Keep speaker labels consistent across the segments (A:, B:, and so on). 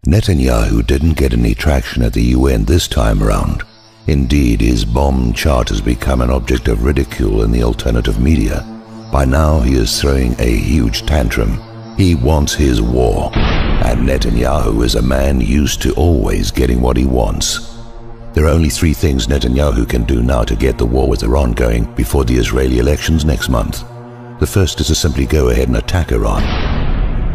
A: Netanyahu didn't get any traction at the UN this time around. Indeed, his bomb chart has become an object of ridicule in the alternative media. By now, he is throwing a huge tantrum. He wants his war, and Netanyahu is a man used to always getting what he wants. There are only three things Netanyahu can do now to get the war with Iran going before the Israeli elections next month. The first is to simply go ahead and attack Iran,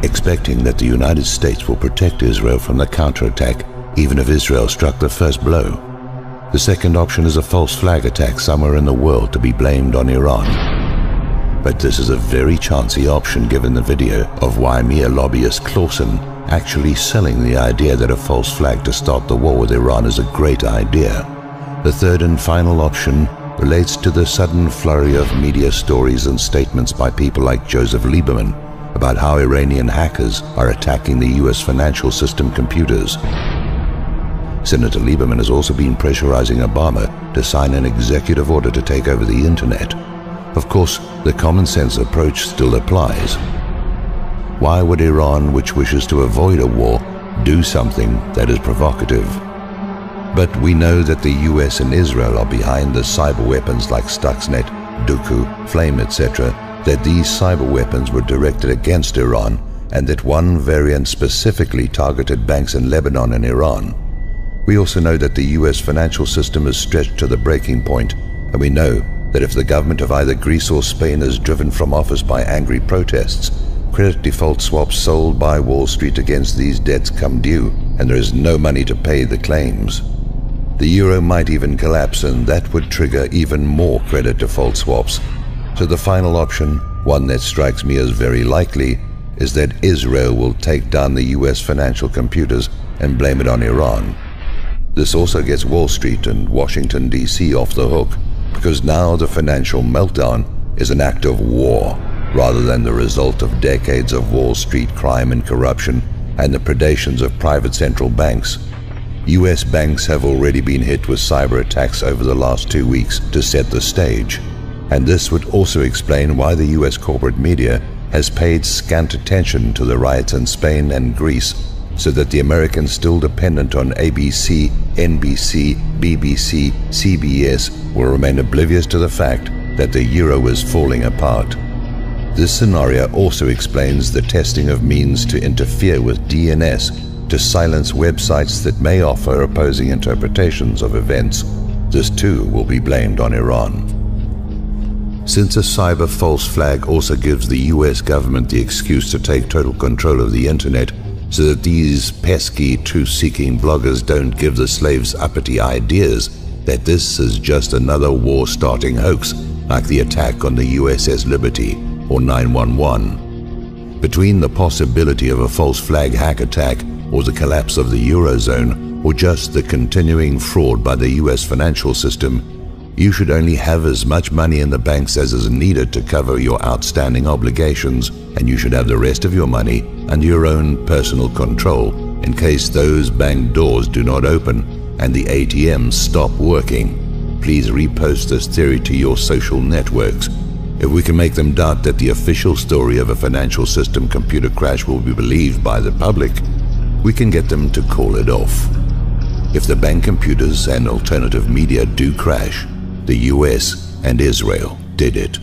A: expecting that the United States will protect Israel from the counterattack even if Israel struck the first blow. The second option is a false flag attack somewhere in the world to be blamed on Iran. But this is a very chancy option given the video of Waimea lobbyist Clausen actually selling the idea that a false flag to start the war with Iran is a great idea. The third and final option relates to the sudden flurry of media stories and statements by people like Joseph Lieberman about how Iranian hackers are attacking the US financial system computers. Senator Lieberman has also been pressurizing Obama to sign an executive order to take over the internet. Of course, the common sense approach still applies. Why would Iran, which wishes to avoid a war, do something that is provocative? But we know that the US and Israel are behind the cyber weapons like Stuxnet, Duqu, Flame, etc., that these cyber weapons were directed against Iran, and that one variant specifically targeted banks in Lebanon and Iran. We also know that the US financial system is stretched to the breaking point, and we know that if the government of either Greece or Spain is driven from office by angry protests, credit default swaps sold by Wall Street against these debts come due, and there is no money to pay the claims. The euro might even collapse, and that would trigger even more credit default swaps. So the final option, one that strikes me as very likely, is that Israel will take down the US financial computers and blame it on Iran. This also gets Wall Street and Washington, D.C. off the hook, because now the financial meltdown is an act of war, rather than the result of decades of Wall Street crime and corruption and the predations of private central banks. US banks have already been hit with cyber attacks over the last 2 weeks to set the stage. And this would also explain why the US corporate media has paid scant attention to the riots in Spain and Greece, so that the Americans still dependent on ABC, NBC, BBC, CBS will remain oblivious to the fact that the euro is falling apart. This scenario also explains the testing of means to interfere with DNS to silence websites that may offer opposing interpretations of events. This too will be blamed on Iran. Since a cyber false flag also gives the US government the excuse to take total control of the internet, so that these pesky truth-seeking bloggers don't give the slaves uppity ideas that this is just another war-starting hoax like the attack on the USS Liberty or 911. Between the possibility of a false flag hack attack or the collapse of the Eurozone or just the continuing fraud by the US financial system, you should only have as much money in the banks as is needed to cover your outstanding obligations, and you should have the rest of your money under your own personal control in case those bank doors do not open and the ATMs stop working. Please repost this theory to your social networks. If we can make them doubt that the official story of a financial system computer crash will be believed by the public, we can get them to call it off. If the bank computers and alternative media do crash, the US and Israel did it.